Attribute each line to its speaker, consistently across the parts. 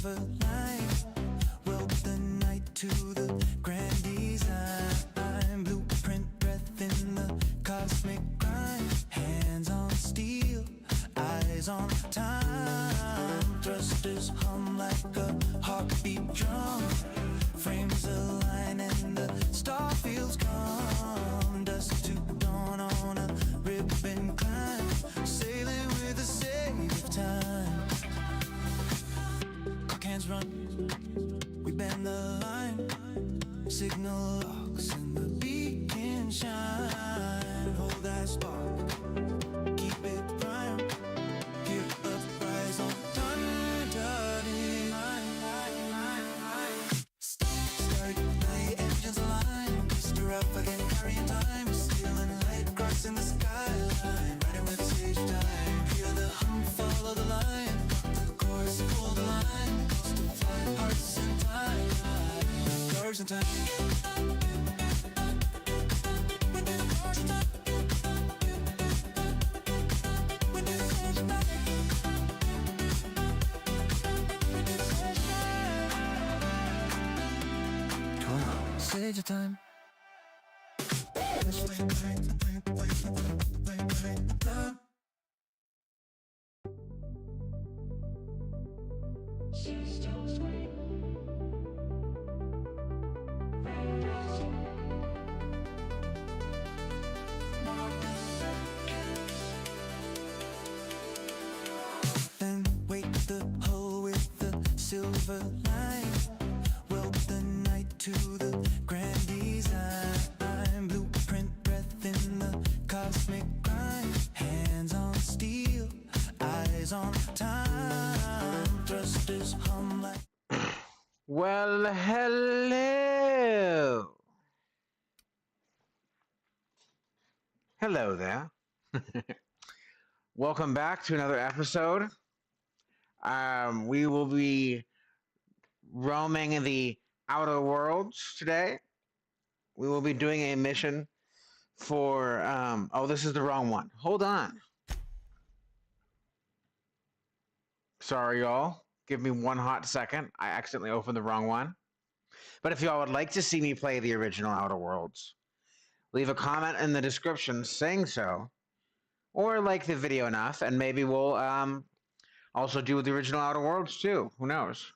Speaker 1: silver line. Weld the night to the grand design. Blueprint breath in the cosmic grind. Hands on steel, eyes on time. Thrusters hum like a heartbeat drum. Frames align and the star fields come. Dusk to dawn on a ribbon climb. Sailing with the save of time. Clock hands run, we bend the line. Signal locks and the beacon shine. Hold that spark, keep it prime. Hear uprise on thundering line. Start night engines align. Blister up again, carrying time. Steel and light crossing the skyline. Riding with stage time. Hear the hum, follow the line. Got the course, pull the line. Coast to fly, hearts in time. Cars in time. Stage of time. Then wake the hull with the silver line. Weld the night to the grand design. Blueprint breath in the cosmic grind. Hands on steel, eyes on time. Thrusters hum like.
Speaker 2: Well, hello. Hello there. Welcome back to another episode. We will be roaming the outer worlds today. We will be doing a mission for, oh, this is the wrong one. Hold on. Sorry, y'all. Give me one hot second. I accidentally opened the wrong one. But if y'all would like to see me play the original Outer Worlds, leave a comment in the description saying so. Or like the video enough, and maybe we'll also do the original Outer Worlds too. Who knows?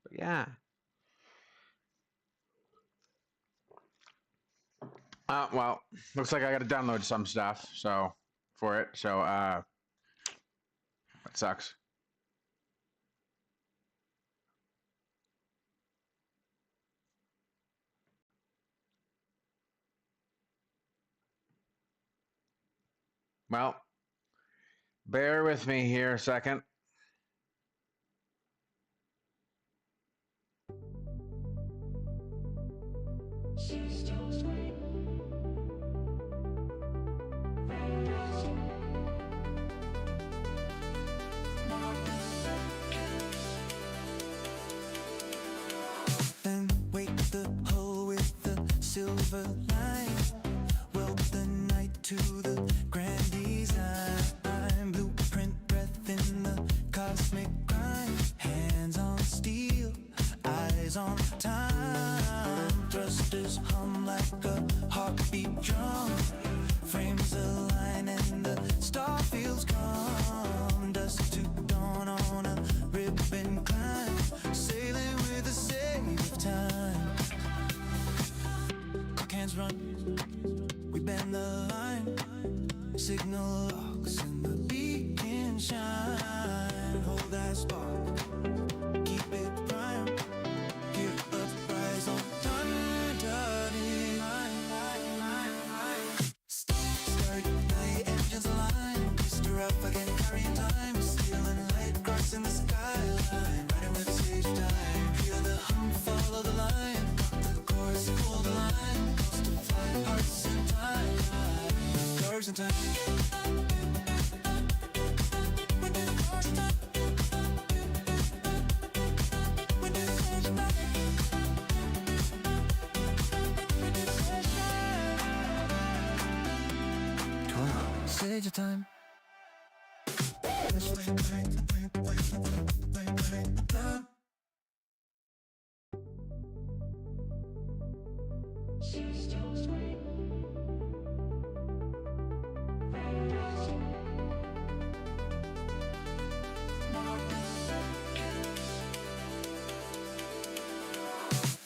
Speaker 2: But yeah. Well, looks like I got to download some stuff for it. So that sucks. Well, bear with me here a second.
Speaker 1: Then wake the hull with the silver line. Weld the night to the grand design. Blueprint breath in the cosmic grind. Hands on steel, eyes on time. Thrusters hum like a heartbeat drum. Frames align and the star fields come. Dusk to dawn on a ribbon climb. Sailing with the save of time. Clock hands run, we bend the line. Signal locks and the beacon shine. Hold that spark, keep it prime. Hear uprise on thundering line. Start night engines align. Blister up again, carrying time. Steel and light crossing the skyline. Riding with stage time. Hear the hum, follow the line. Got the course, pull the line. Coast to fly, hearts in time. Cars in time. Stage of time.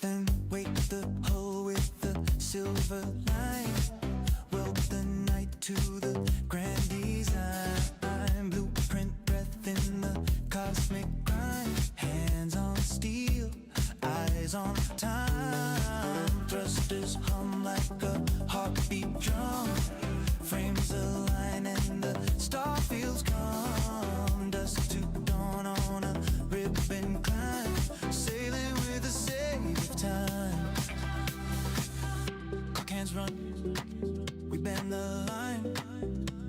Speaker 1: Then wake the hull with the silver line. Weld the night to the grand design. Blueprint breath in the cosmic grind. Hands on steel, eyes on time. Thrusters hum like a heartbeat drum. Frames align and the star feels calm. Dusk to dawn on a ribbon climb. Sailing with the save of time. Clock hands run, we bend the line.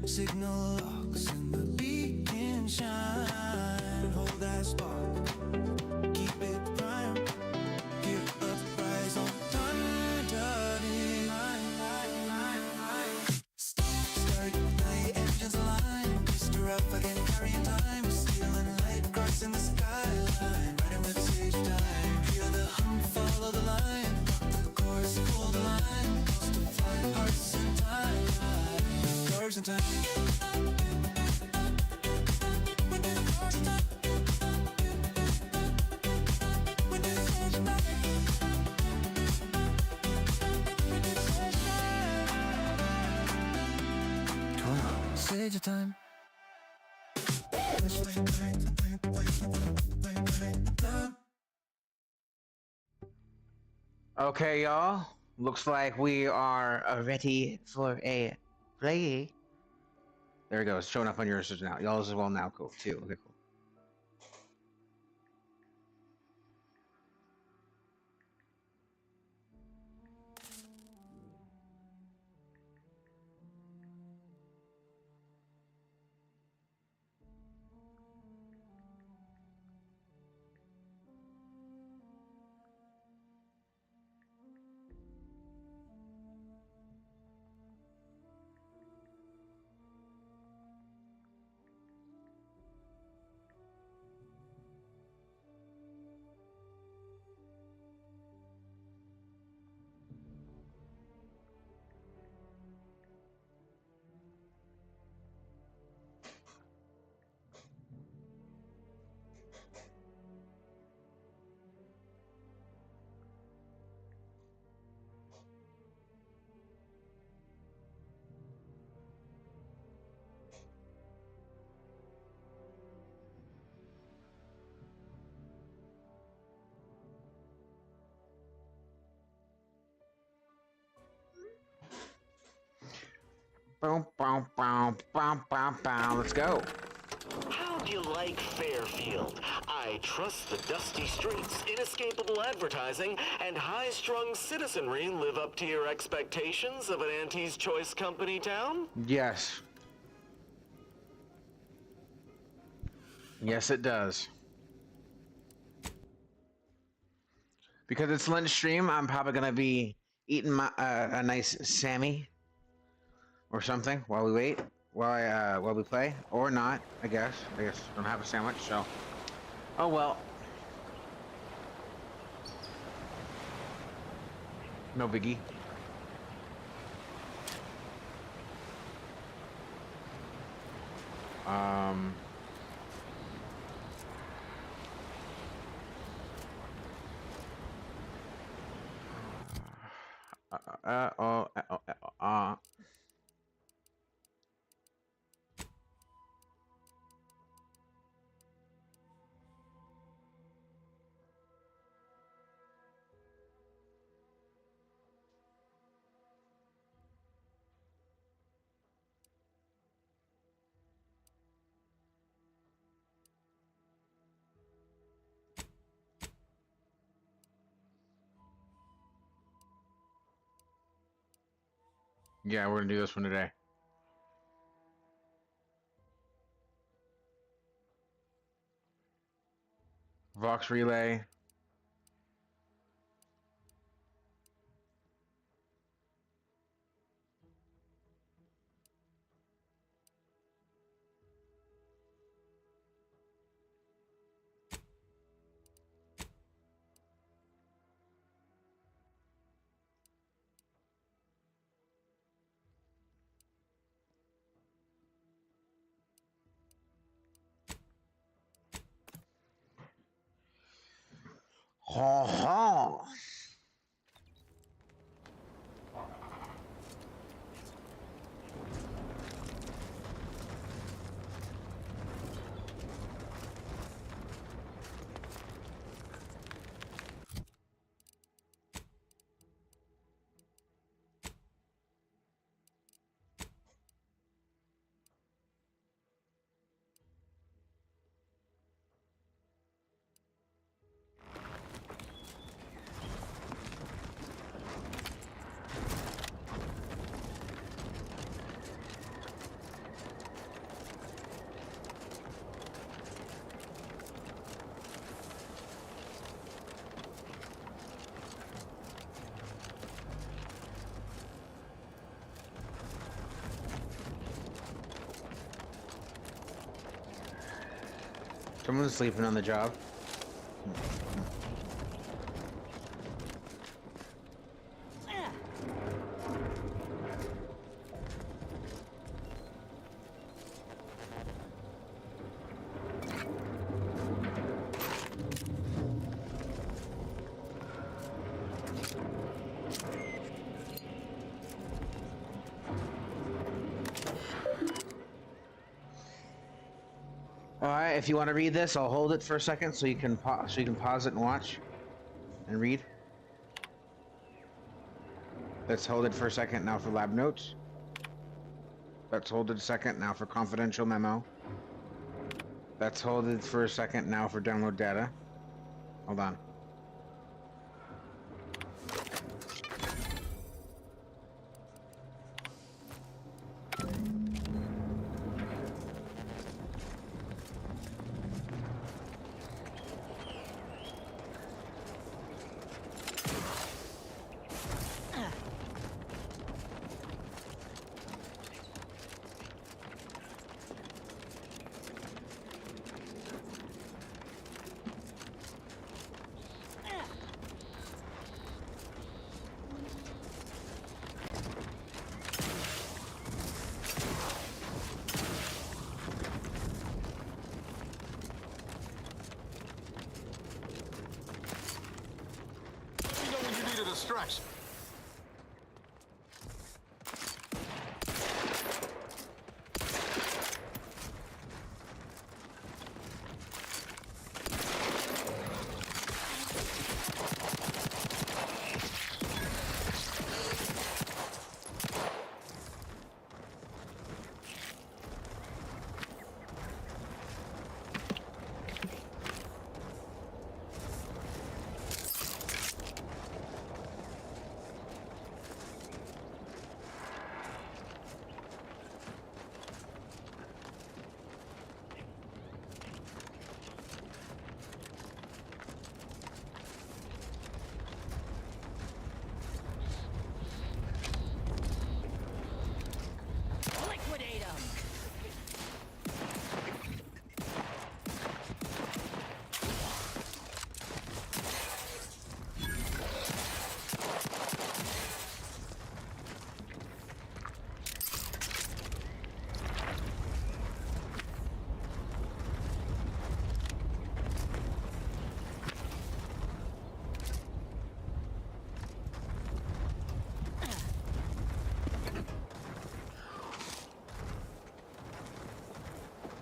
Speaker 1: Signal locks and the beacon shine. Hold that spark, keep it prime. Gear up, rise on thunder line. Start night engines align. Stir up again, carrying time. Stealing light, crossing the skyline. Riding with sage time. Hear the hum, follow the line. The course, pull the line. Lost to fly, hearts in time. Curves in time. Sage of time.
Speaker 2: Okay, y'all. Looks like we are ready for a play. There it goes. Showing up on yours now. Y'all's as well now. Cool. Too. Okay, cool. Boom, boom, boom, boom, boom, boom. Let's go.
Speaker 3: How'd you like Fairfield? I trust the dusty streets, inescapable advertising, and high-strung citizenry live up to your expectations of an Auntie's Choice Company town?
Speaker 2: Yes. Yes, it does. Because it's lunch stream, I'm probably gonna be eating my, a nice Sammy or something while we wait, while we play, or not. I guess. I don't have a sandwich, so. Oh well. No biggie. Oh, yeah, we're gonna do this one today. Vox Relay. Ha ha. Someone's sleeping on the job. All right, if you want to read this, I'll hold it for a second so you can pause it and watch and read. Let's hold it for a second now for lab notes. Let's hold it a second now for confidential memo. Let's hold it for a second now for download data. Hold on.
Speaker 4: Distraction.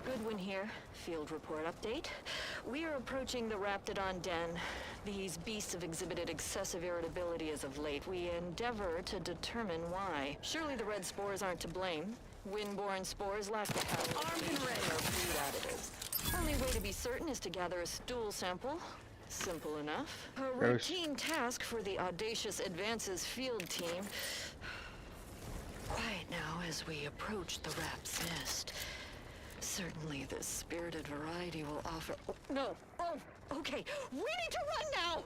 Speaker 5: Goodwin here. Field report update. We are approaching the Raptidon den. These beasts have exhibited excessive irritability as of late. We endeavor to determine why. Surely the red spores aren't to blame. Windborne spores lack the power armed and ready or food additives. Only way to be certain is to gather a stool sample. Simple enough. A routine task for the audacious advances field team. Quiet now as we approach the rap's nest. Certainly this spirited variety will offer... Oh, no! Oh, okay. We need to run now!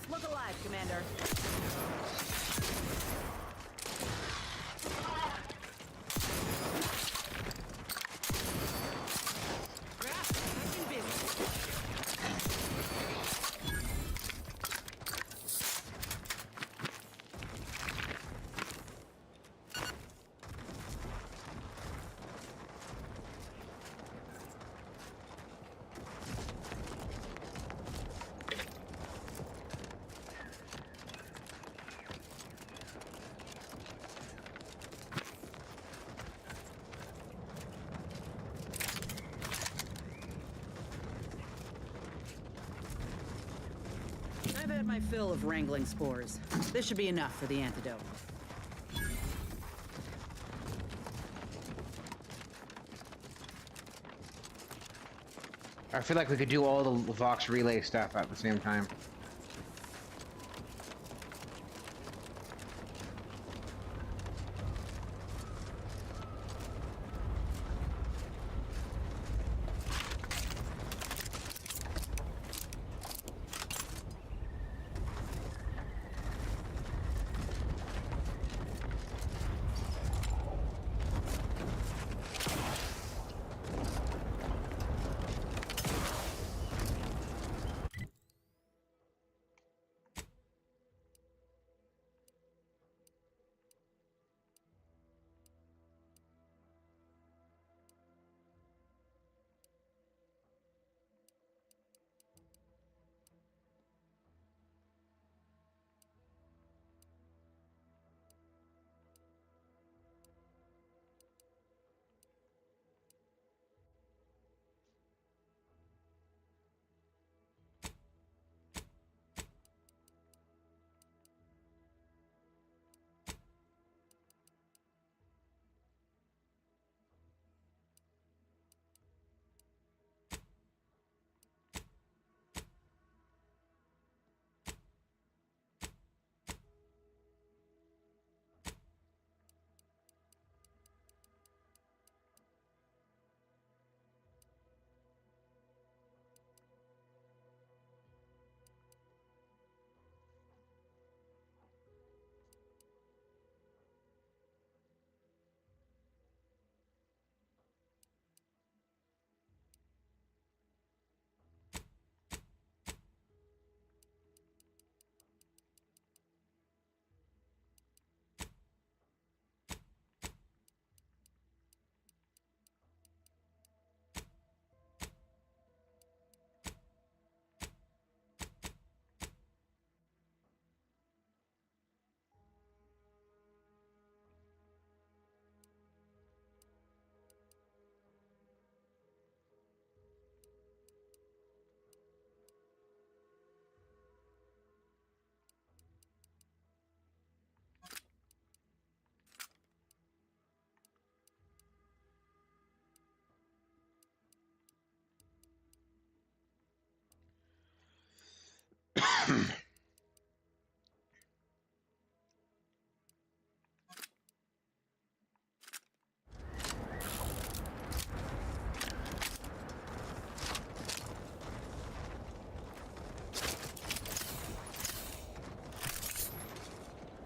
Speaker 6: Look alive, Commander. fill of wrangling spores. This should be enough for the antidote.
Speaker 2: I feel like we could do all the Vox relay stuff at the same time.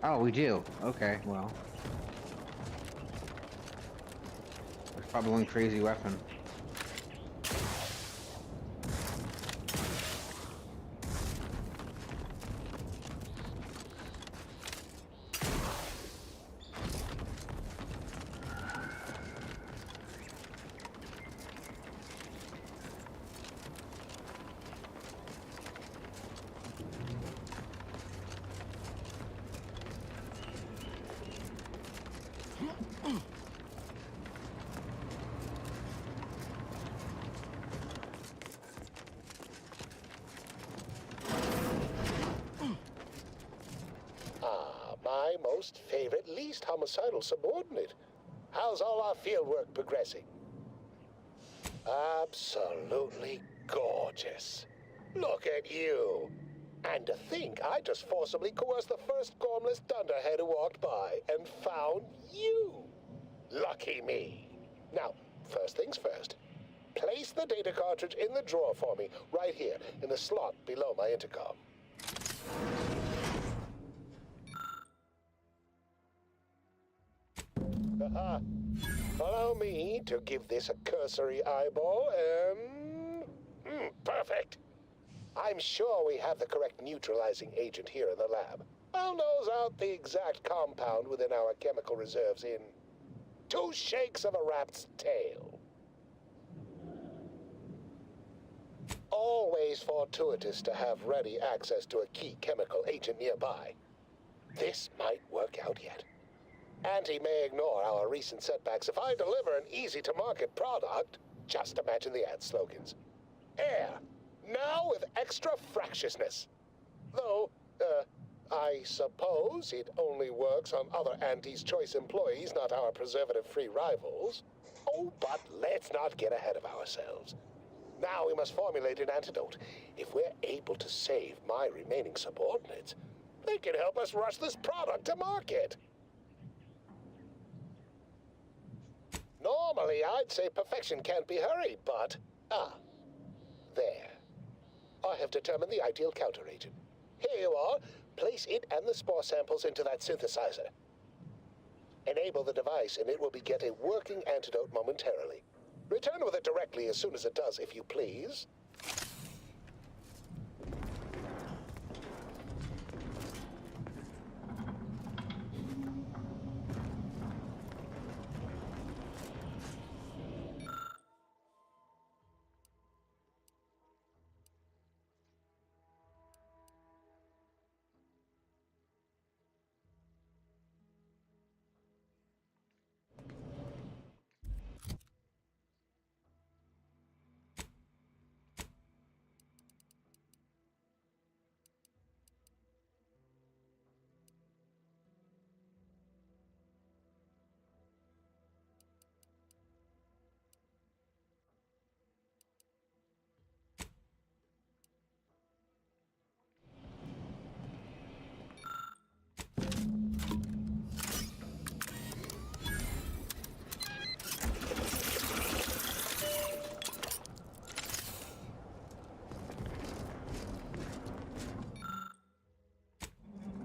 Speaker 2: Oh, we do. Okay, well. There's probably one crazy weapon.
Speaker 7: My most favorite, least homicidal subordinate. How's all our fieldwork progressing? Absolutely gorgeous. Look at you. And to think I just forcibly coerced the first gormless dunderhead who walked by and found you. Lucky me. Now, first things first. Place the data cartridge in the drawer for me, right here, in the slot below my intercom. Allow me to give this a cursory eyeball and... perfect. I'm sure we have the correct neutralizing agent here in the lab. I'll nose out the exact compound within our chemical reserves in 2 shakes of a rat's tail. Always fortuitous to have ready access to a key chemical agent nearby. This might work out yet. Auntie may ignore our recent setbacks if I deliver an easy-to-market product. Just imagine the ad slogans. Air, now with extra fractiousness. Though, I suppose it only works on other Auntie's Choice employees, not our preservative-free rivals. Oh, but let's not get ahead of ourselves. Now we must formulate an antidote. If we're able to save my remaining subordinates, they can help us rush this product to market. Normally, I'd say perfection can't be hurried, but... there. I have determined the ideal counteragent. Here you are. Place it and the spore samples into that synthesizer. Enable the device and it will beget a working antidote momentarily. Return with it directly as soon as it does, if you please.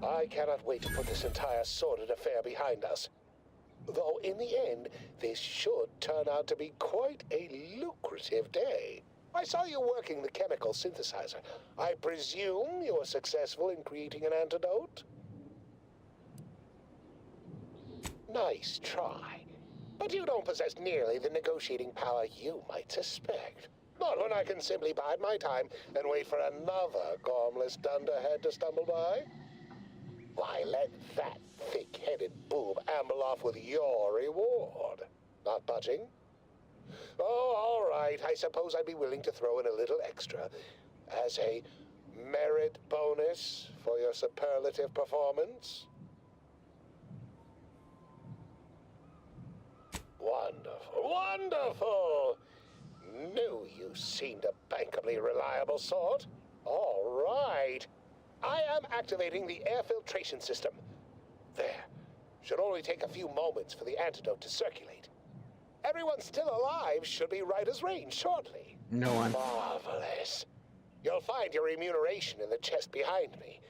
Speaker 7: I cannot wait to put this entire sordid affair behind us. Though in the end, this should turn out to be quite a lucrative day. I saw you working the chemical synthesizer. I presume you were successful in creating an antidote? Nice try. But you don't possess nearly the negotiating power you might suspect. Not when I can simply bide my time and wait for another gormless dunderhead to stumble by. Why, let that thick-headed boob amble off with your reward. Not budging? Oh, all right. I suppose I'd be willing to throw in a little extra as a merit bonus for your superlative performance. Wonderful, wonderful! Knew you seemed a bankably reliable sort. All right. I am activating the air filtration system. There. Should only take a few moments for the antidote to circulate. Everyone still alive should be right as rain shortly.
Speaker 2: No one.
Speaker 7: Marvelous. You'll find your remuneration in the chest behind me.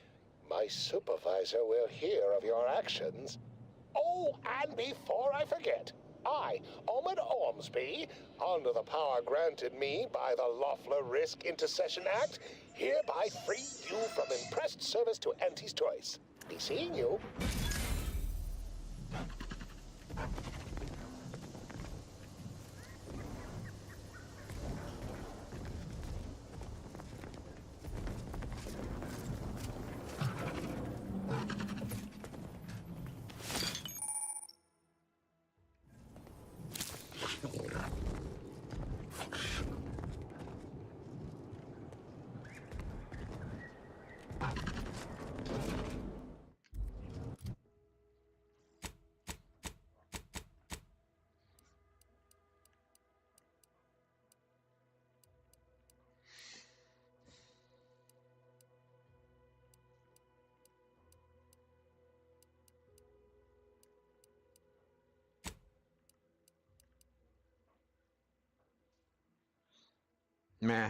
Speaker 7: My supervisor will hear of your actions. Oh, and before I forget, I, Omid Ormsby, under the power granted me by the Loeffler Risk Intercession Act, hereby free you from impressed service to Auntie's Choice. Be seeing you.
Speaker 2: Meh.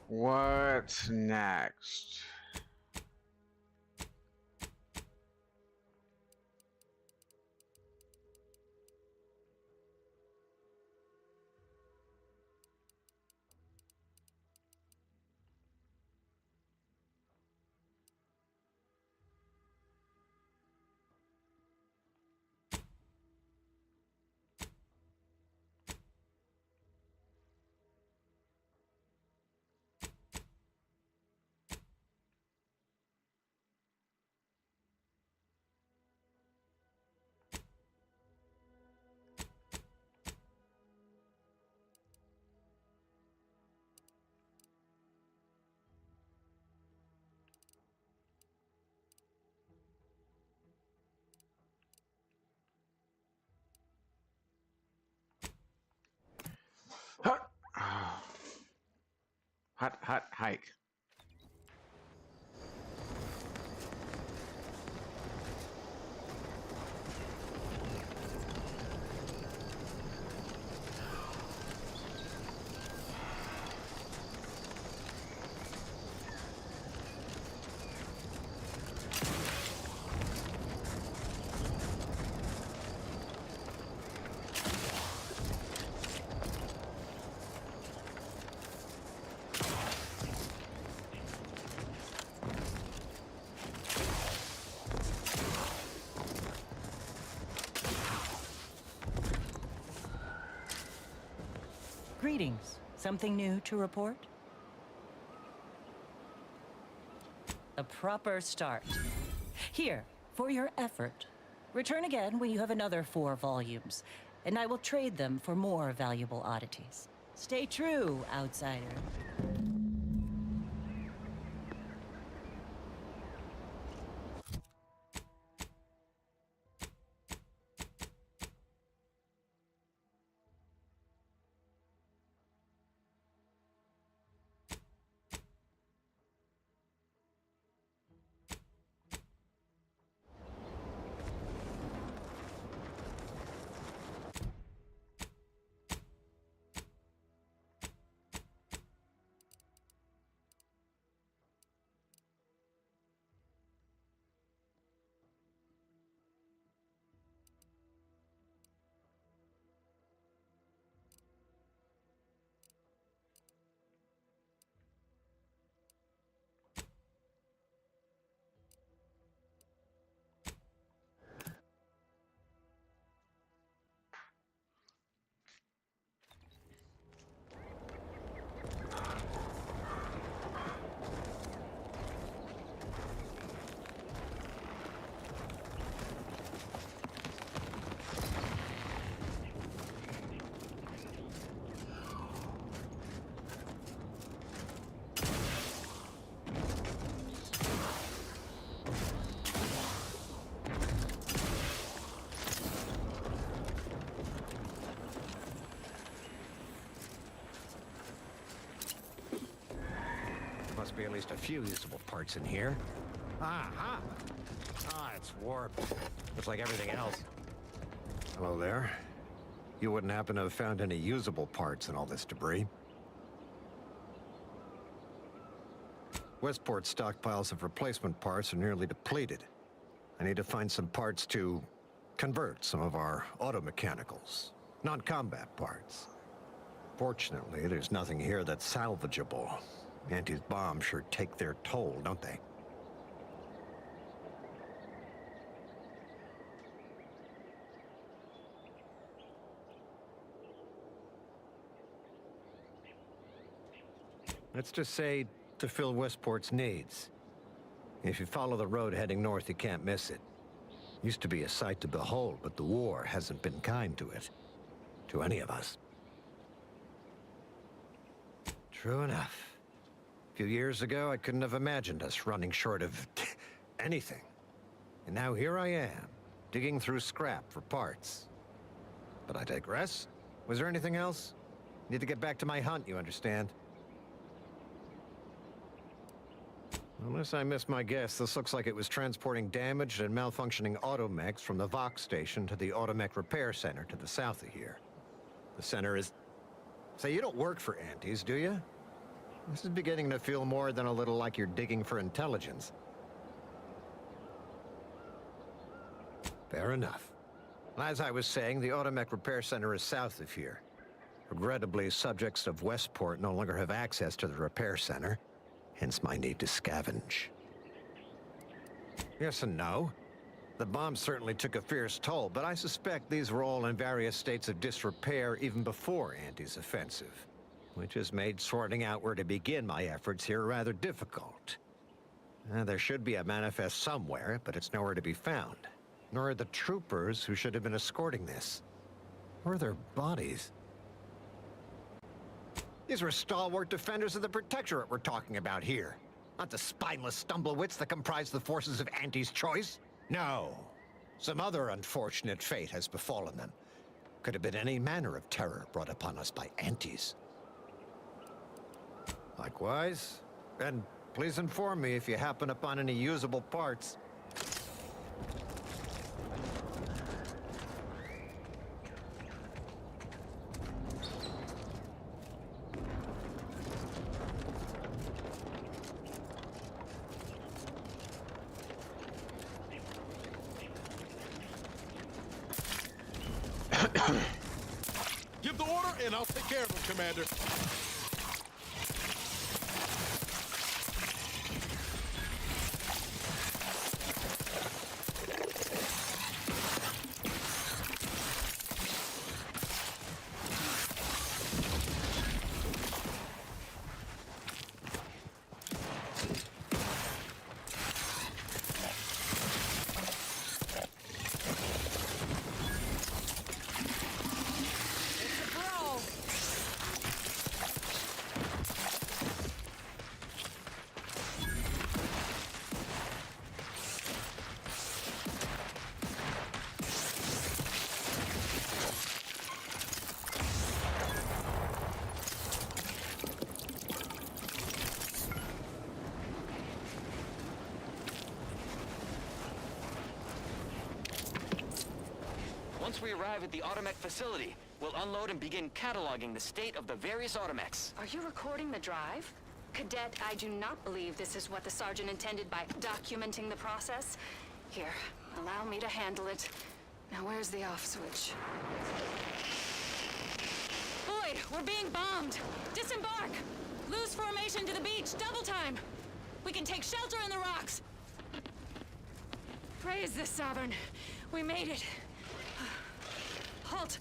Speaker 2: What's next? Hut, hike.
Speaker 8: Greetings. Something new to report? A proper start. Here, for your effort. Return again when you have another 4 volumes, and I will trade them for more valuable oddities. Stay true, outsider.
Speaker 9: Must be at least a few usable parts in here. Aha! Ah, it's warped. Just like everything else. Hello there. You wouldn't happen to have found any usable parts in all this debris? Westport's stockpiles of replacement parts are nearly depleted. I need to find some parts to convert some of our automechanicals, non-combat parts. Fortunately, there's nothing here that's salvageable. Auntie's bombs sure take their toll, don't they? Let's just say to fill Westport's needs. If you follow the road heading north, you can't miss it. Used to be a sight to behold, but the war hasn't been kind to it. To any of us. True enough. A few years ago, I couldn't have imagined us running short of anything. And now here I am, digging through scrap for parts. But I digress. Was there anything else? Need to get back to my hunt, you understand? Unless I missed my guess, this looks like it was transporting damaged and malfunctioning automechs from the Vox station to the Automech Repair Center to the south of here. The center is... Say, you don't work for Antes, do you? This is beginning to feel more than a little like you're digging for intelligence. Fair enough. As I was saying, the Automech Repair Center is south of here. Regrettably, subjects of Westport no longer have access to the repair center, hence my need to scavenge. Yes and no. The bomb certainly took a fierce toll, but I suspect these were all in various states of disrepair even before Anti's offensive, which has made sorting out where to begin my efforts here rather difficult. There should be a manifest somewhere, but it's nowhere to be found. Nor are the troopers who should have been escorting this. Or their bodies. These were stalwart defenders of the Protectorate we're talking about here. Not the spineless stumblewits that comprise the forces of Anti's choice. No. Some other unfortunate fate has befallen them. Could have been any manner of terror brought upon us by Antis. Likewise. And please inform me if you happen upon any usable parts.
Speaker 4: Give the order, and I'll take care of him, Commander.
Speaker 10: Once we arrive at the automech facility, we'll unload and begin cataloging the state of the various automechs.
Speaker 5: Are you recording the drive?
Speaker 11: Cadet, I do not believe this is what the Sergeant intended by documenting the process. Here, allow me to handle it. Now where's the off switch?
Speaker 5: Boyd, we're being bombed! Disembark! Lose formation to the beach, double time! We can take shelter in the rocks! Praise the Sovereign. We made it. Halt!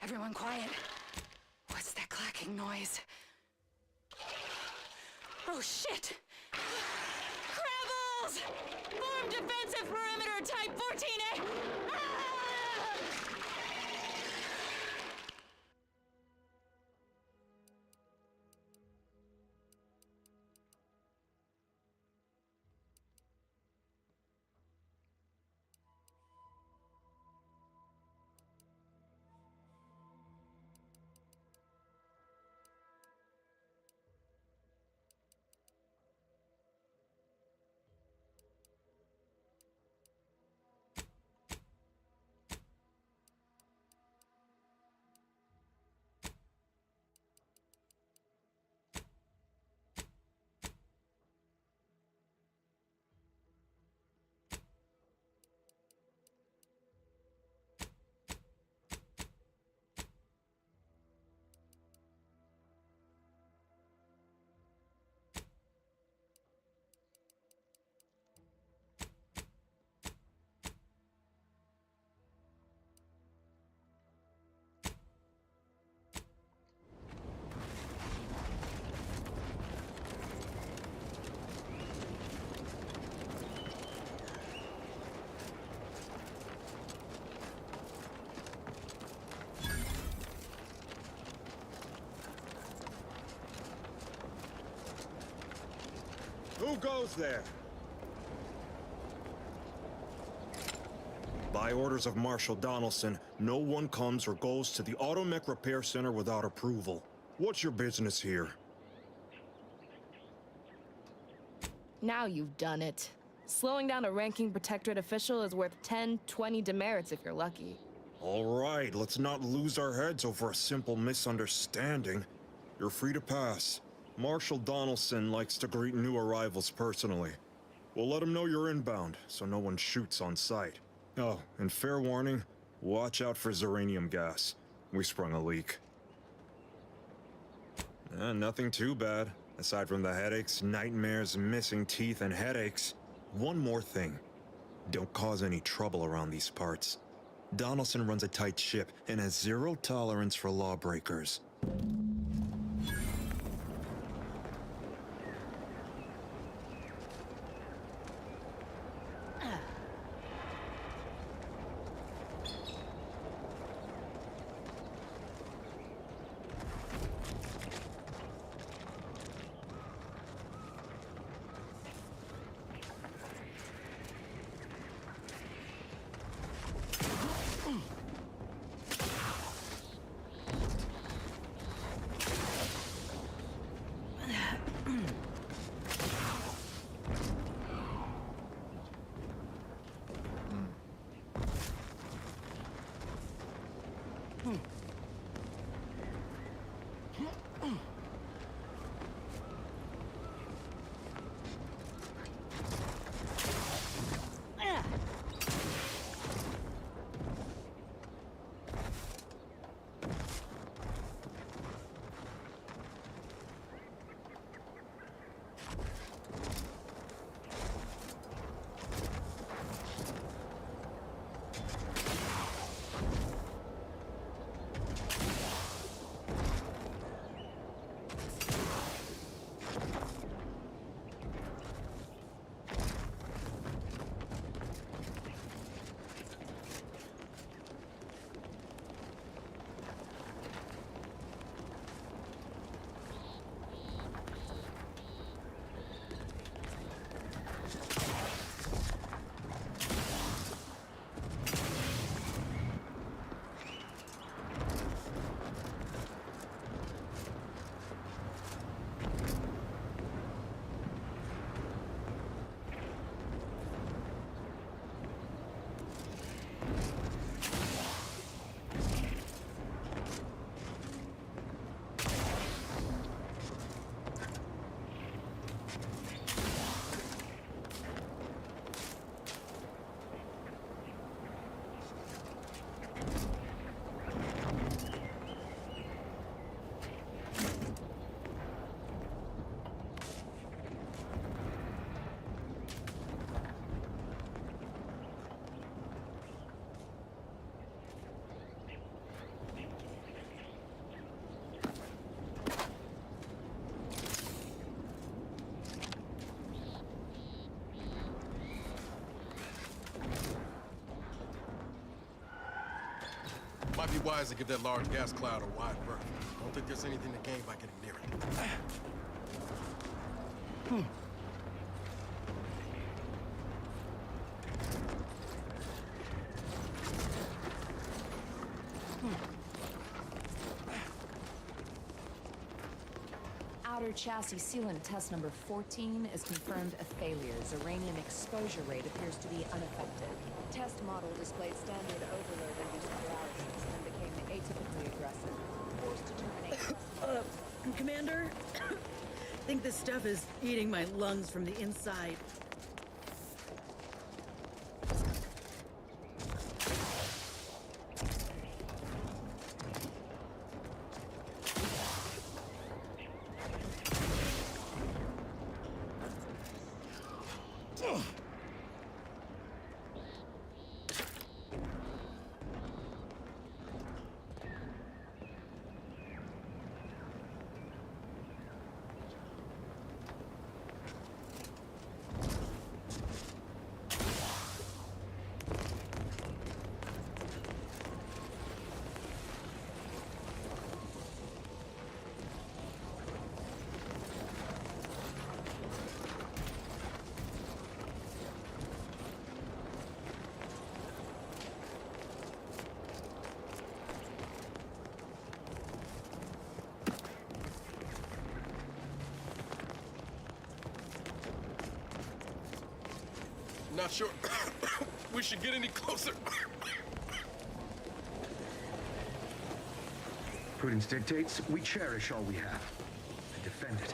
Speaker 5: Everyone quiet. What's that clacking noise? Oh, shit! Crabbles! Form defensive perimeter type 14A! Ah!
Speaker 12: Who goes there? By orders of Marshal Donaldson, no one comes or goes to the Automech Repair Center without approval. What's your business here?
Speaker 13: Now you've done it. Slowing down a ranking protectorate official is worth 10, 20 demerits if you're lucky.
Speaker 12: All right, let's not lose our heads over a simple misunderstanding. You're free to pass. Marshal Donaldson likes to greet new arrivals personally. We'll let him know you're inbound, so no one shoots on sight. Oh, and fair warning, watch out for Zeranium gas. We sprung a leak. Nothing too bad, aside from the headaches, nightmares, missing teeth, and headaches. One more thing. Don't cause any trouble around these parts. Donaldson runs a tight ship and has zero tolerance for lawbreakers.
Speaker 4: wise to give that large gas cloud a wide berth. Don't think there's anything to gain by getting near it.
Speaker 14: Outer chassis sealant test number 14 is confirmed a failure. Uranium exposure rate appears to be unaffected. Test model displayed standard overload induced paralysis and became atypically aggressive. Forced to terminate.
Speaker 6: Commander? I think this stuff is eating my lungs from the inside.
Speaker 4: Not sure we should get any closer.
Speaker 15: Prudence dictates we cherish all we have and defend it.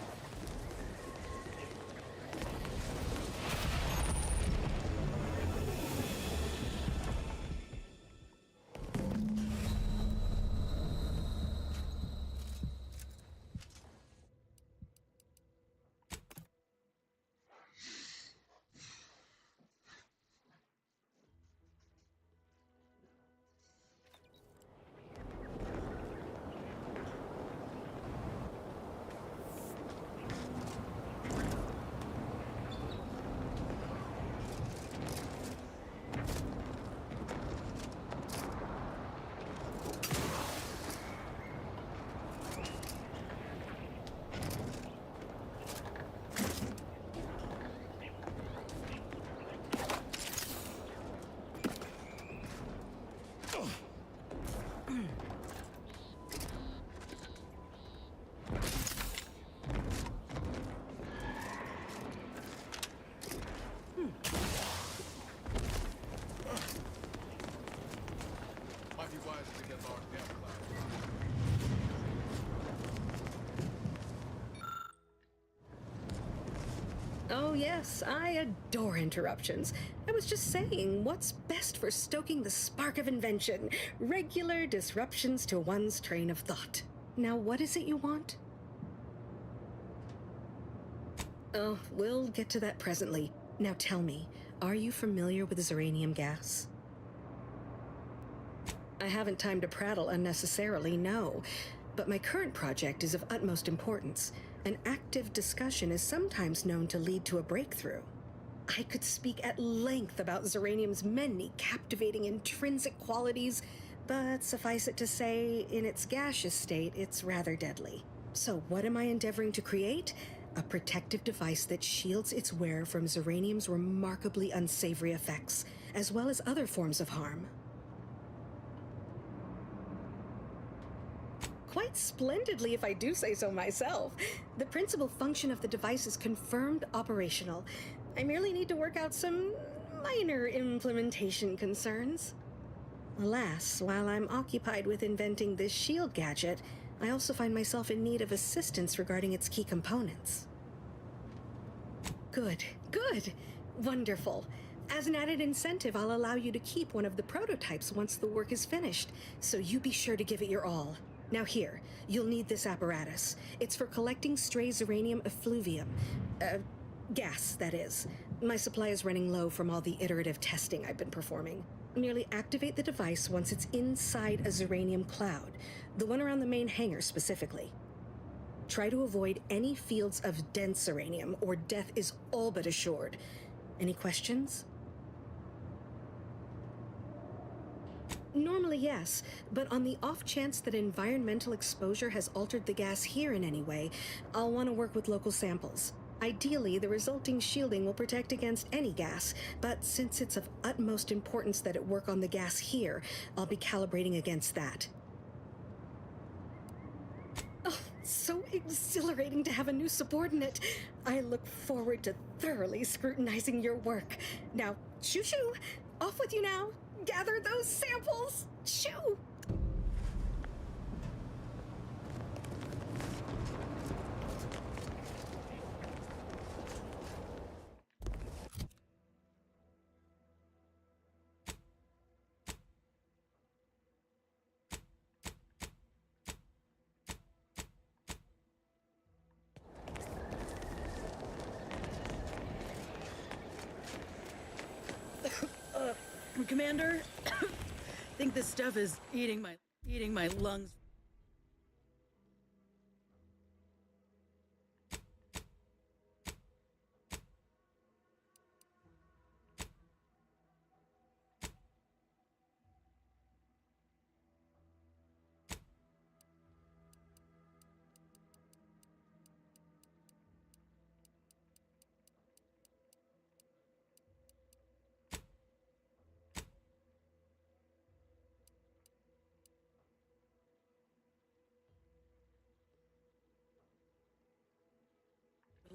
Speaker 4: Might be wise to get large gas cloud.
Speaker 16: Oh yes, I adore interruptions. I was just saying, what's best for stoking the spark of invention? Regular disruptions to one's train of thought. Now what is it you want? Oh, we'll get to that presently. Now tell me, are you familiar with uranium gas? I haven't time to prattle unnecessarily, no. But my current project is of utmost importance. An active discussion is sometimes known to lead to a breakthrough. I could speak at length about Zeranium's many captivating intrinsic qualities, but suffice it to say, in its gaseous state, it's rather deadly. So what am I endeavoring to create? A protective device that shields its wearer from Zeranium's remarkably unsavory effects, as well as other forms of harm. Quite splendidly, if I do say so myself. The principal function of the device is confirmed operational. I merely need to work out some minor implementation concerns. Alas, while I'm occupied with inventing this shield gadget, I also find myself in need of assistance regarding its key components. Good, good, wonderful. As an added incentive, I'll allow you to keep one of the prototypes once the work is finished, so you be sure to give it your all. Now here, you'll need this apparatus. It's for collecting stray uranium effluvium. Gas, that is. My supply is running low from all the iterative testing I've been performing. Merely activate the device once it's inside a uranium cloud, the one around the main hangar specifically. Try to avoid any fields of dense uranium, or death is all but assured. Any questions? Normally, yes, but on the off chance that environmental exposure has altered the gas here in any way, I'll want to work with local samples. Ideally, the resulting shielding will protect against any gas, but since it's of utmost importance that it work on the gas here, I'll be calibrating against that. Oh, so exhilarating to have a new subordinate. I look forward to thoroughly scrutinizing your work. Now, shoo-shoo! Off with you now! Gather those samples! Shoo!
Speaker 6: Commander, I think this stuff is eating my lungs.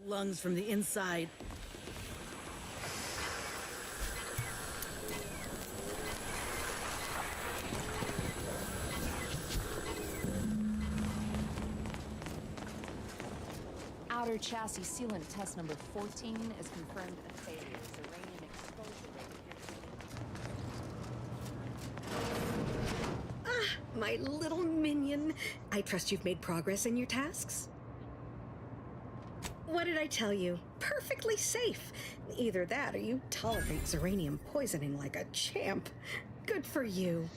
Speaker 6: Lungs from the inside.
Speaker 14: Outer chassis sealant test number 14 is confirmed a failure. Uranium exposure rate.
Speaker 16: Ah, my little minion. I trust you've made progress in your tasks? What did I tell you? Perfectly safe. Either that or you tolerate uranium poisoning like a champ. Good for you.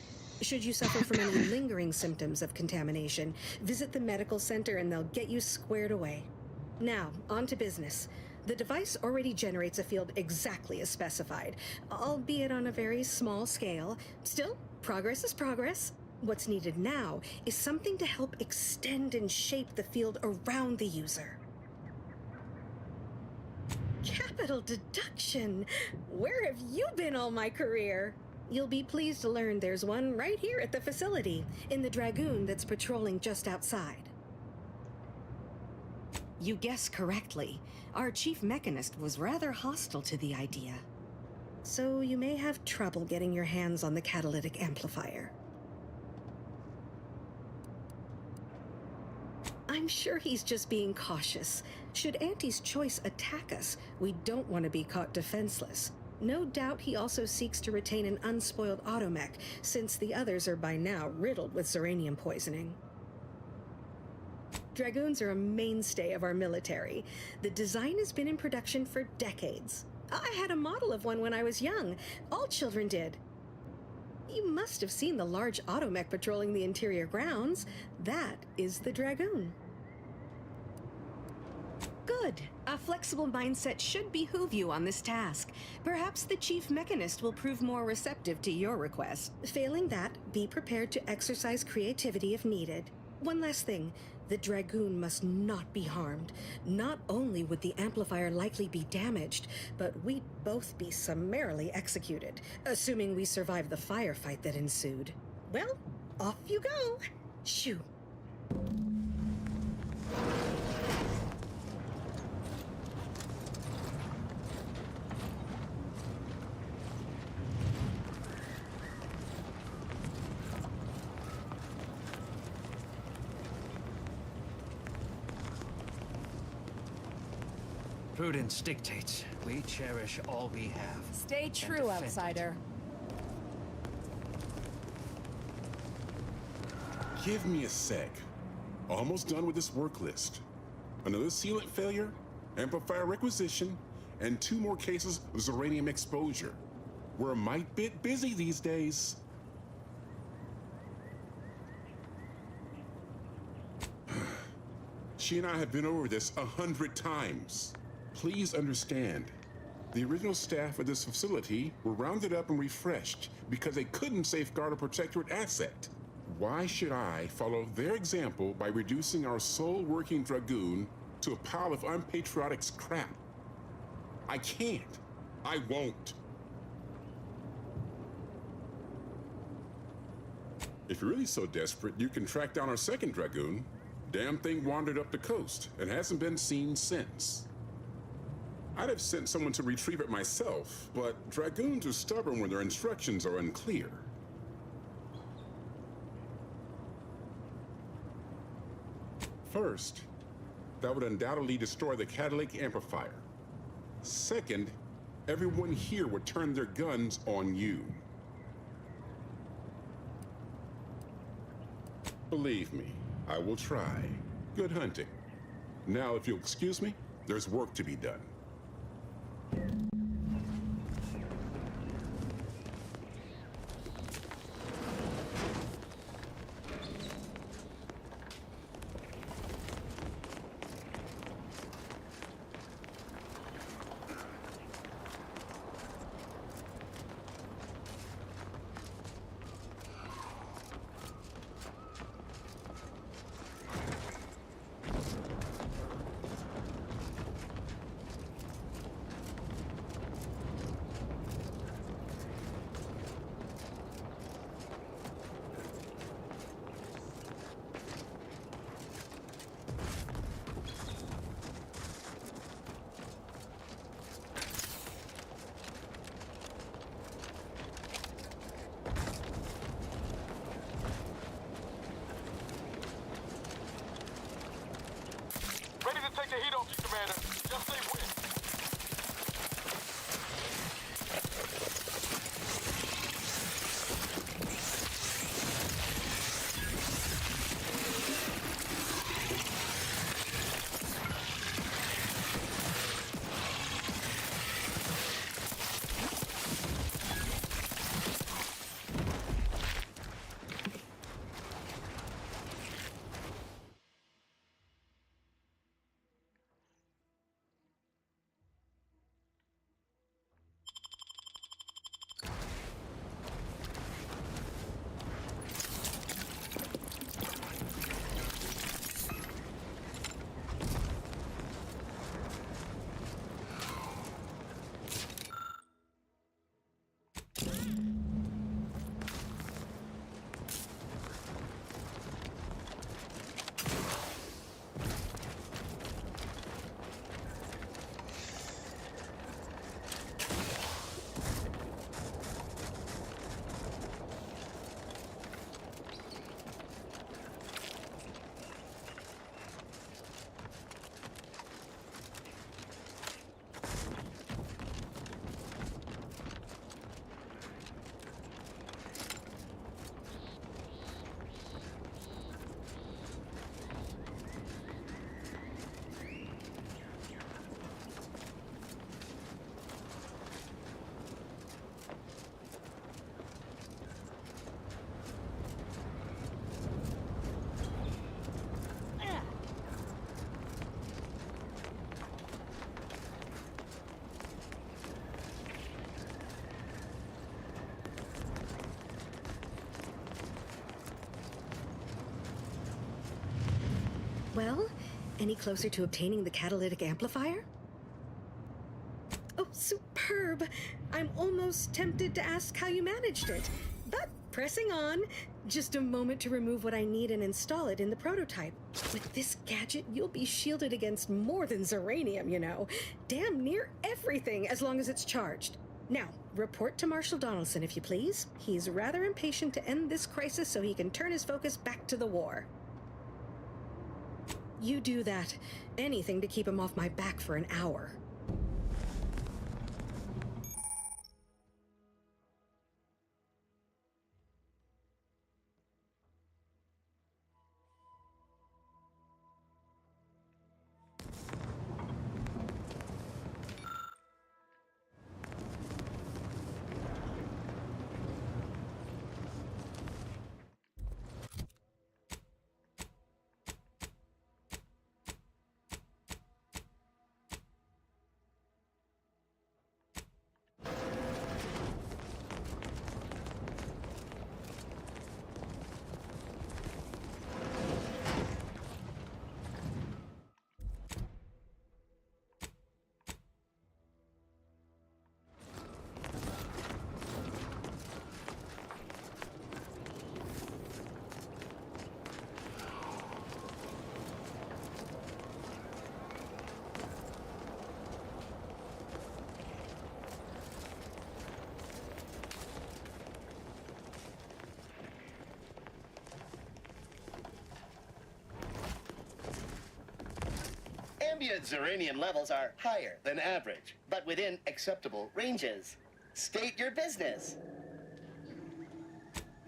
Speaker 16: Should you suffer from any lingering symptoms of contamination, visit the medical center and they'll get you squared away. Now, on to business. The device already generates a field exactly as specified, albeit on a very small scale. Still, progress is progress. What's needed now is something to help extend and shape the field around the user. Capital deduction! Where have you been all my career? You'll be pleased to learn there's one right here at the facility, in the Dragoon that's patrolling just outside. You guessed correctly. Our chief mechanist was rather hostile to the idea. So you may have trouble getting your hands on the catalytic amplifier. I'm sure he's just being cautious. Should Auntie's choice attack us, we don't want to be caught defenseless. No doubt he also seeks to retain an unspoiled automech, since the others are by now riddled with uranium poisoning. Dragoons are a mainstay of our military. The design has been in production for decades. I had a model of one when I was young. All children did. You must have seen the large automech patrolling the interior grounds. That is the Dragoon. Good. A flexible mindset should behoove you on this task. Perhaps the chief mechanist will prove more receptive to your request. Failing that, be prepared to exercise creativity if needed. One last thing. The Dragoon must not be harmed. Not only would the amplifier likely be damaged, but we'd both be summarily executed, assuming we survive the firefight that ensued. Well, off you go. Shoo.
Speaker 17: Prudence dictates we cherish all we have.
Speaker 14: Stay true, outsider.
Speaker 18: Give me a sec. Almost done with this work list. Another sealant failure, amplifier requisition, and 2 more cases of uranium exposure. We're a mite bit busy these days. She and I have been over this 100 times. Please understand, The original staff of this facility were rounded up and refreshed because they couldn't safeguard a protectorate asset. Why should I follow their example by reducing our sole working Dragoon to a pile of unpatriotic scrap? I can't. I won't. If you're really so desperate, you can track down our second Dragoon. Damn thing wandered up the coast and hasn't been seen since. I'd have sent someone to retrieve it myself, but Dragoons are stubborn when their instructions are unclear. First, that would undoubtedly destroy the catalytic amplifier. Second, everyone here would turn their guns on you. Believe me, I will try. Good hunting. Now, if you'll excuse me, there's work to be done.
Speaker 4: Ready to take the heat off you, Commander. Just stay with.
Speaker 16: Well, any closer to obtaining the catalytic amplifier? Oh, superb! I'm almost tempted to ask how you managed it. But pressing on, just a moment to remove what I need and install it in the prototype. With this gadget, you'll be shielded against more than Zeranium, you know. Damn near everything, as long as it's charged. Now, report to Marshal Donaldson, if you please. He's rather impatient to end this crisis so he can turn his focus back to the war. You do that. Anything to keep him off my back for an hour.
Speaker 19: Ambient Zeranium levels are higher than average, but within acceptable ranges. State your business.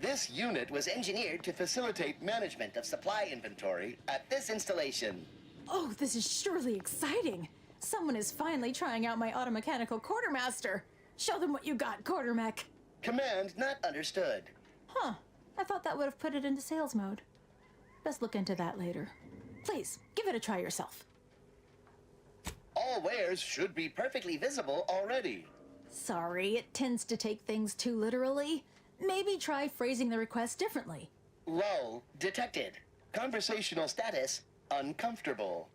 Speaker 19: This unit was engineered to facilitate management of supply inventory at this installation.
Speaker 20: Oh, this is surely exciting. Someone is finally trying out my automechanical quartermaster. Show them what you got, Quartermech.
Speaker 19: Command not understood.
Speaker 20: Huh. I thought that would have put it into sales mode. Best look into that later. Please, give it a try yourself.
Speaker 19: All wares should be perfectly visible already.
Speaker 20: Sorry, it tends to take things too literally. Maybe try phrasing the request differently.
Speaker 19: Lull detected. Conversational status uncomfortable.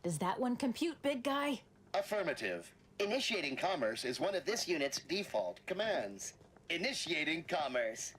Speaker 20: Does that one compute, big guy?
Speaker 19: Affirmative. Initiating commerce is one of this unit's default commands. Initiating commerce.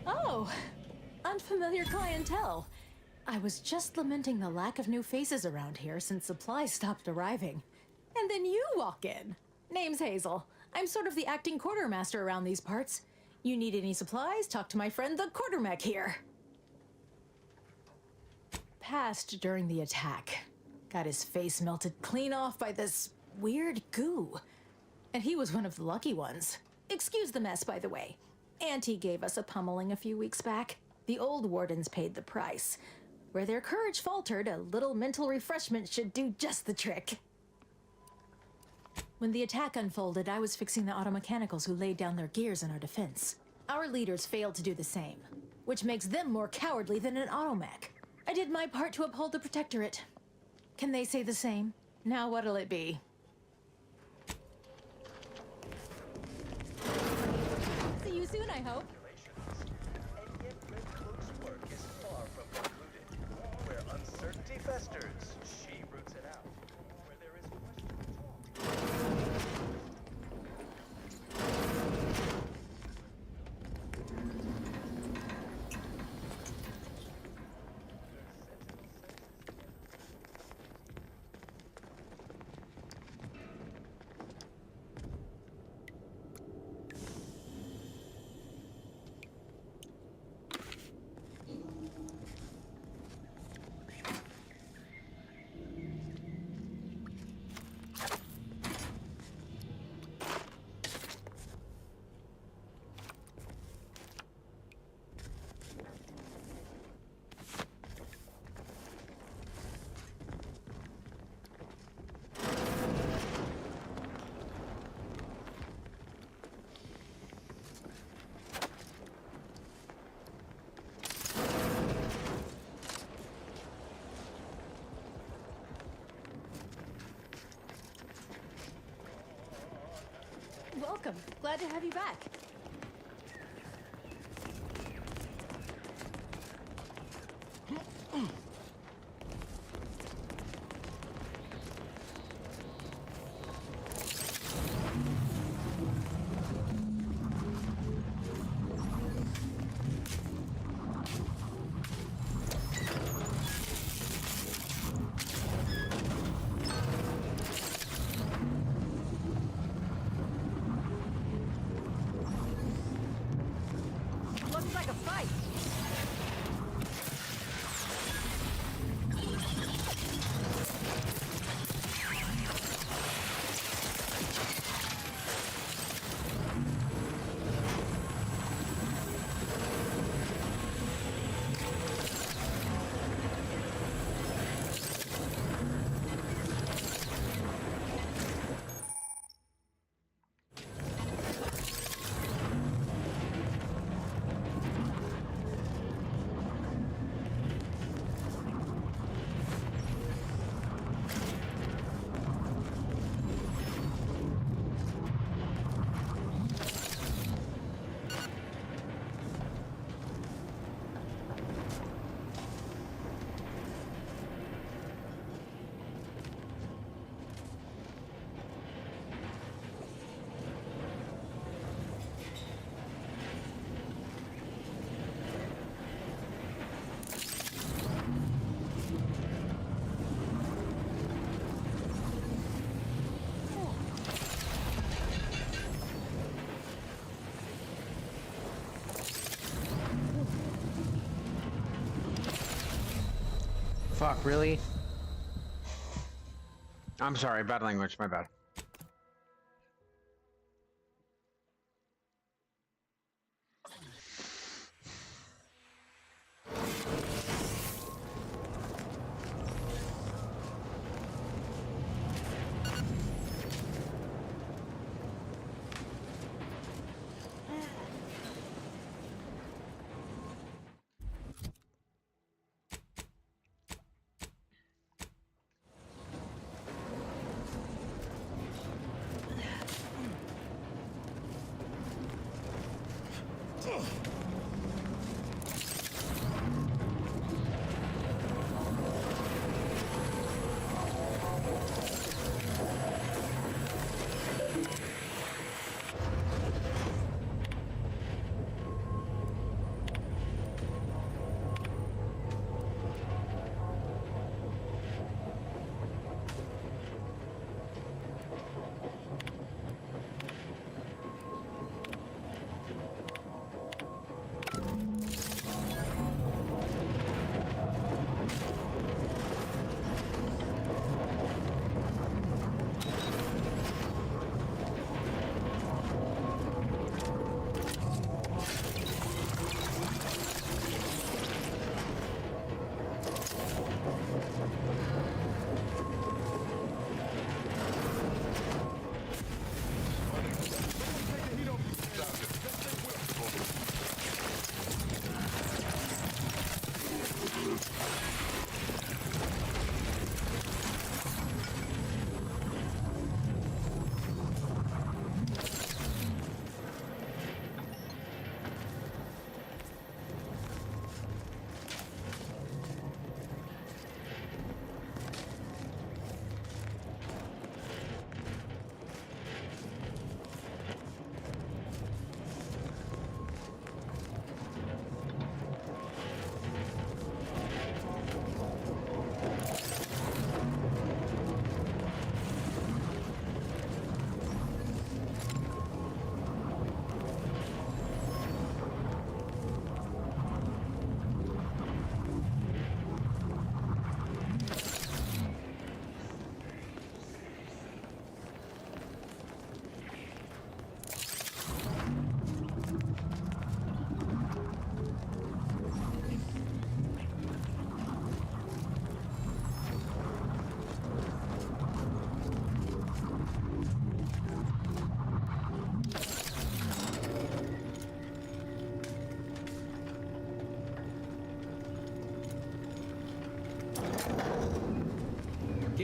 Speaker 20: Oh, unfamiliar clientele. I was just lamenting the lack of new faces around here since supplies stopped arriving. And then you walk in. Name's Hazel. I'm sort of the acting quartermaster around these parts. You need any supplies? Talk to my friend the quartermech here. Passed during the attack. Got his face melted clean off by this weird goo. And he was one of the lucky ones. Excuse the mess, by the way. Auntie gave us a pummeling a few weeks back. The old wardens paid the price. Where their courage faltered, a little mental refreshment should do just the trick. When the attack unfolded, I was fixing the automechanicals who laid down their gears in our defense. Our leaders failed to do the same, which makes them more cowardly than an automech. I did my part to uphold the Protectorate. Can they say the same? Now what'll it be? See you soon, I hope.
Speaker 21: And yet Red Cloak's work is far from concluded. Where uncertainty festers, she roots it out. Where there is question
Speaker 20: Welcome. Glad to have you back.
Speaker 8: Looks like a fight.
Speaker 2: Fuck, really? I'm sorry, bad language, my bad.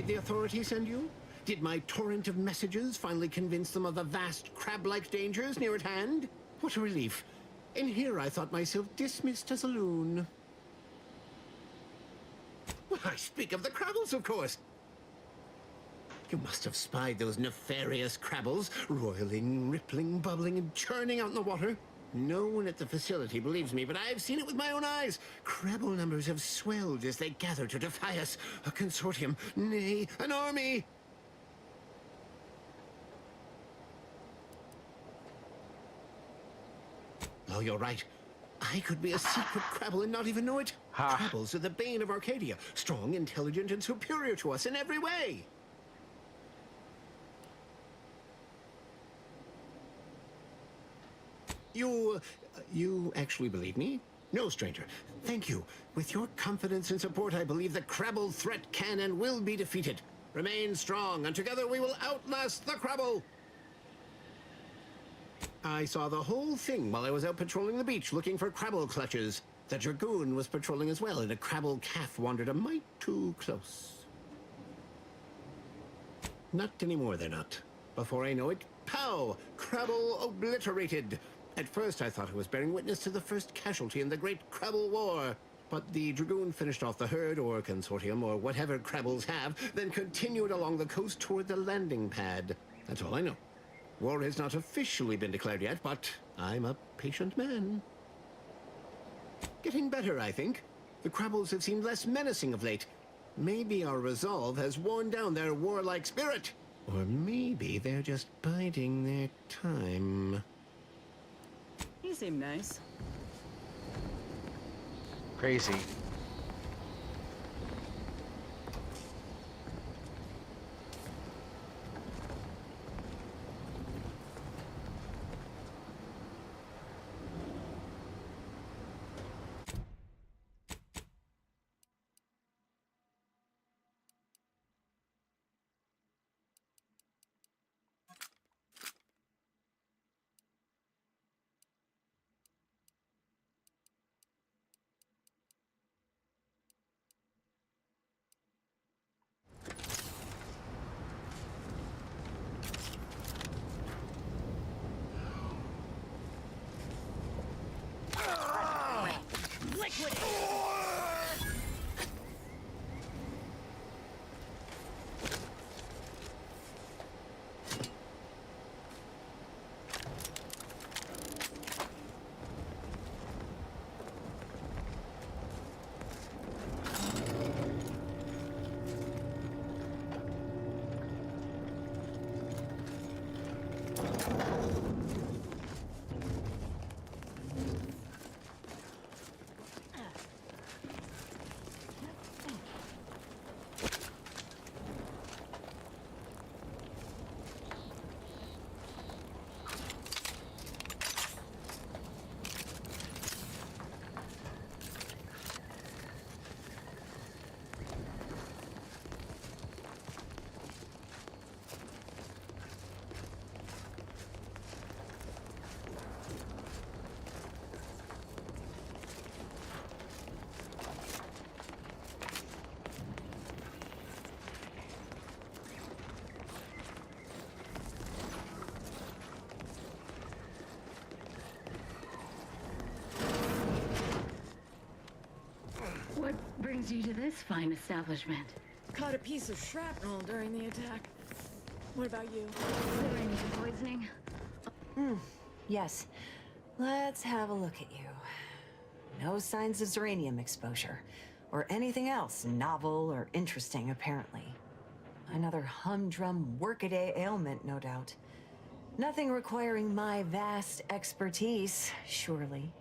Speaker 1: Did the authorities send you? Did my torrent of messages finally convince them of the vast crab-like dangers near at hand? What a relief. In here I thought myself dismissed as a loon. Well, I speak of the Crabbles, of course. You must have spied those nefarious Crabbles, roiling, rippling, bubbling, and churning out in the water. No one at the facility believes me, but I've seen it with my own eyes. Crabble numbers have swelled as they gather to defy us. A consortium, nay, an army. Oh, you're right. I could be a secret Crabble and not even know it. Crabbles are the bane of Arcadia. Strong, intelligent, and superior to us in every way. You actually believe me? No, stranger. Thank you. With your confidence and support, I believe the Crabble threat can and will be defeated. Remain strong, and together we will outlast the Crabble. I saw the whole thing while I was out patrolling the beach looking for Crabble clutches. The Dragoon was patrolling as well, and a Crabble calf wandered a mite too close. Not anymore, they're not. Before I know it, pow! Crabble obliterated. At first I thought I was bearing witness to the first casualty in the Great Crabble War. But the Dragoon finished off the herd, or consortium, or whatever Crabbles have, then continued along the coast toward the landing pad. That's all I know. War has not officially been declared yet, but I'm a patient man. Getting better, I think. The Crabbles have seemed less menacing of late. Maybe our resolve has worn down their warlike spirit. Or maybe they're just biding their time.
Speaker 6: You seem nice.
Speaker 2: Crazy.
Speaker 22: What brings you to this fine establishment?
Speaker 6: Caught a piece of shrapnel during the attack. What about you?
Speaker 22: Uranium poisoning?
Speaker 23: Yes. Let's have a look at you. No signs of uranium exposure. Or anything else novel or interesting, apparently. Another humdrum workaday ailment, no doubt. Nothing requiring my vast expertise, surely.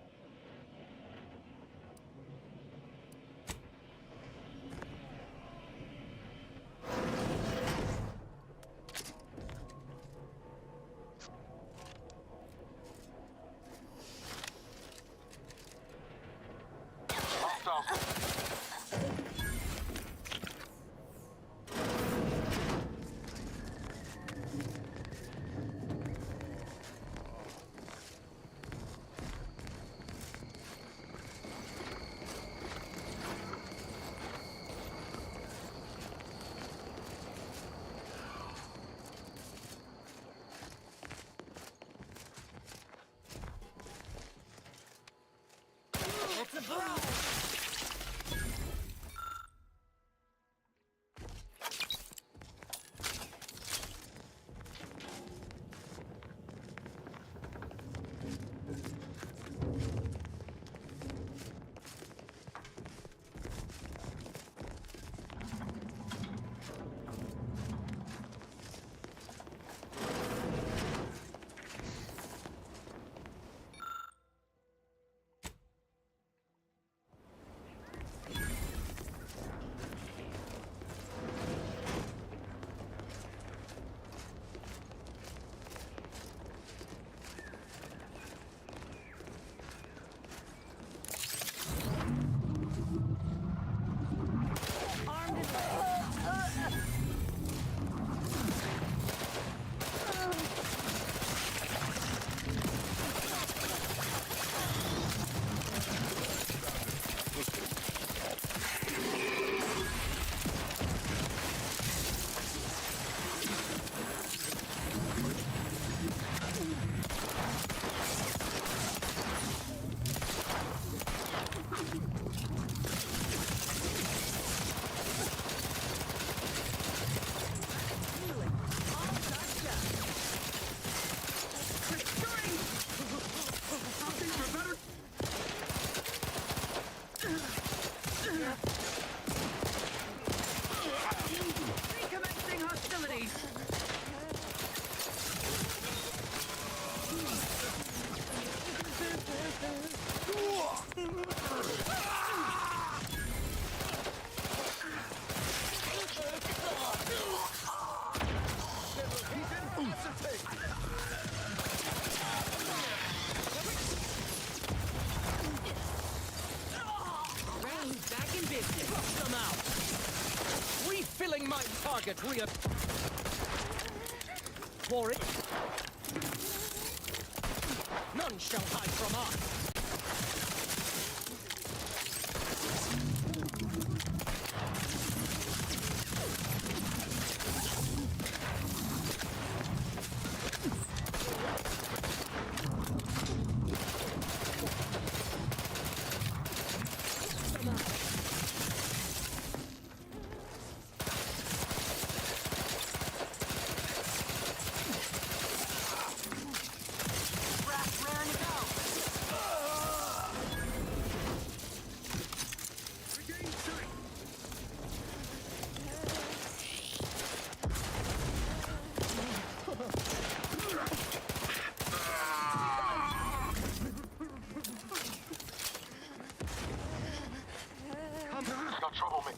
Speaker 3: Round back in business. Flush them out. Refilling my target for it. None shall hide from us.
Speaker 7: Got trouble, mate.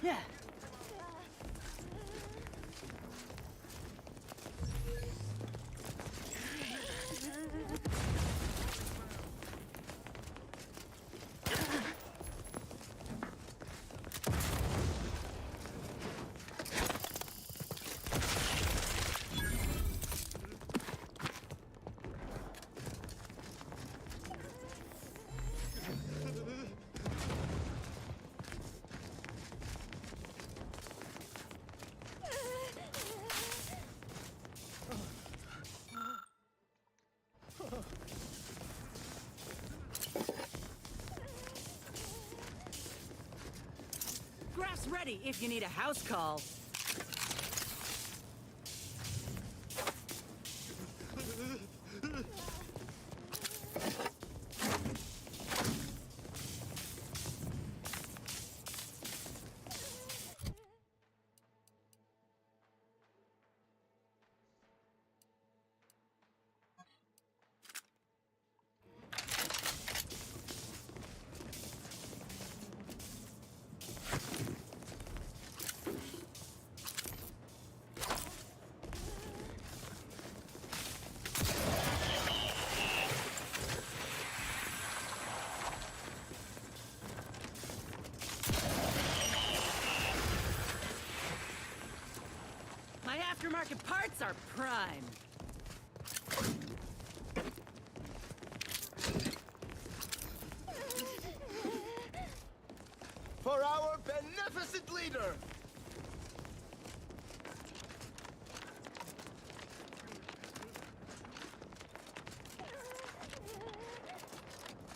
Speaker 3: Yeah. Graph's ready if you need a house call. My aftermarket parts are prime.
Speaker 7: For our beneficent leader!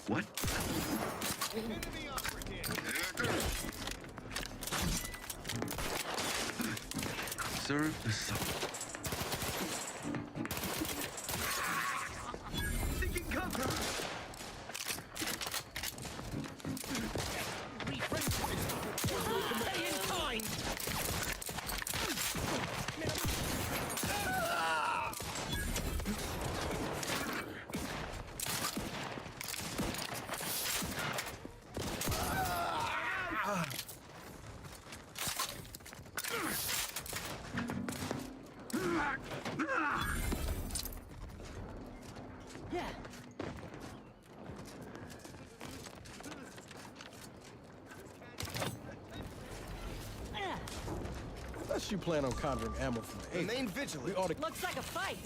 Speaker 15: What?
Speaker 7: Enemy operative!
Speaker 15: Serve the sun.
Speaker 7: Seeking cover!
Speaker 3: Stay in time! Yeah.
Speaker 4: Unless you plan on conjuring ammo from the air.
Speaker 7: Remain vigilant.
Speaker 4: We ought to...
Speaker 3: Looks like a fight.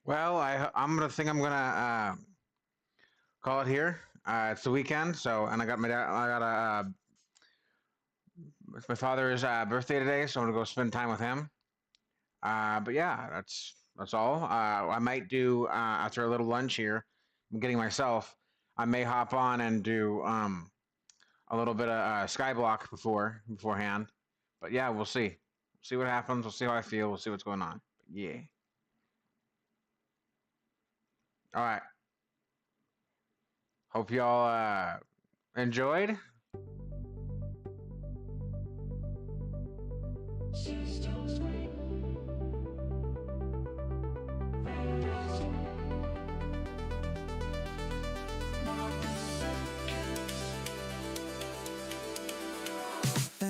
Speaker 2: Well, I'm gonna call it here. It's the weekend, so and I got it's my father's birthday today, so I'm gonna go spend time with him. But yeah, that's all. I might do after a little lunch here. I'm getting myself. I may hop on and do a little bit of Skyblock beforehand. But yeah, we'll see. See what happens. We'll see how I feel. We'll see what's going on. But yeah. All right. Hope y'all enjoyed.